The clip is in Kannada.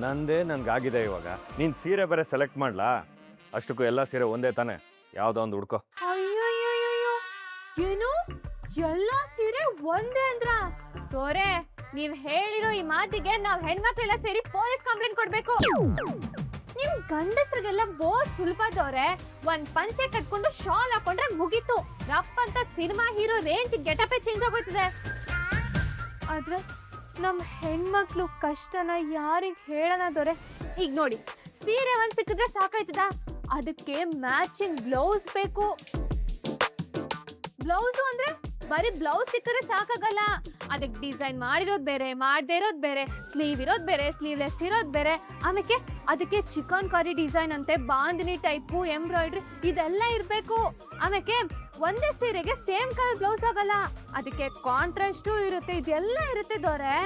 ನಂದೇ ನನ್ಗಾಗಿದೆ ಇವಾಗ. ನೀನ್ ಸೀರೆ ಬೇರೆ ಸೆಲೆಕ್ಟ್ ಮಾಡ್ಲಾ? ಅಷ್ಟಕ್ಕೂ ಎಲ್ಲ ಸೀರೆ ಒಂದೇ ತಾನೆ, ಯಾವ್ದೋ ಒಂದು ಹುಡ್ಕೋ. ಅಯ್ಯಯ್ಯಯ್ಯೋ, ಏನು ಎಲ್ಲಾ ಸೀರೆ ಒಂದೇ ಅಂದ್ರ? ತೋರೆ, ನೀವ್ ಹೇಳಿರೋ ಈ ಮಾತಿಗೆ ನಾವ್ ಹೆಣ್ಮಕ್ಳೆಲ್ಲ ಸೇರಿ ಪೊಲೀಸ್ ಕಂಪ್ಲೇಂಟ್ ಕೊಡ್ಬೇಕು. ನಿಮ್ ಗಂಡಸ್ರಿಗೆಲ್ಲ ಬೋರ್ ಸುಲಭದವ್ರೆ. ಒಂದ್ ಪಂಚೆ ಕಟ್ಕೊಂಡು ಶಾಲ್ ಹಾಕೊಂಡ್ರೆ ಮುಗೀತು. ರಪ್ಪ ಅಂತ ಸಿನಿಮಾ ಹೀರೋ ರೇಂಜ್ ಗೆಟಪೇ ಚೇಂಜ್ ಆಗೋಯ್ತದೆ. ಆದ್ರೆ ನಮ್ ಹೆಣ್ಮಕ್ಳು ಕಷ್ಟನ ಯಾರಿಗ್ ಹೇಳೋಣ ದೊರೆ? ಈಗ ನೋಡಿ, ಸೀರೆ ಒಂದ್ ಸಿಕ್ಕಿದ್ರೆ ಸಾಕಾಯ್ತದ? ಅದಕ್ಕೆ ಮ್ಯಾಚಿಂಗ್ ಬ್ಲೌಸ್ ಬೇಕು. ಬ್ಲೌಸು ಅಂದ್ರೆ ಬರೀ ಬ್ಲೌಸ್ ಸಿಕ್ಕರೆ ಸಾಕಾಗಲ್ಲ. ಅದಕ್ಕೆ ಡಿಸೈನ್ ಮಾಡಿರೋದ್ ಬೇರೆ, ಮಾಡದೇ ಇರೋದ್ ಬೇರೆ, ಸ್ಲೀವ್ ಇರೋದ್ ಬೇರೆ, ಸ್ಲೀವ್ಲೆಸ್ ಇರೋದ್ ಬೇರೆ. ಆಮೇಲೆ ಅದಕ್ಕೆ ಚಿಕನ್ ಕರಿ ಡಿಸೈನ್ ಅಂತೆ, ಬಾಂದಿನಿ ಟೈಪು, ಎಂಬ್ರಾಯ್ಡ್ರಿ ಇದೆಲ್ಲ ಇರ್ಬೇಕು. ಆಮೇಲೆ ಒಂದೇ ಸೀರೆಗೆ ಸೇಮ್ ಕಲರ್ ಬ್ಲೌಸ್ ಆಗಲ್ಲ, ಅದಕ್ಕೆ ಕಾಂಟ್ರಾಸ್ಟು ಇರುತ್ತೆ, ಇದೆಲ್ಲ ಇರುತ್ತೆ ದೊರೆ.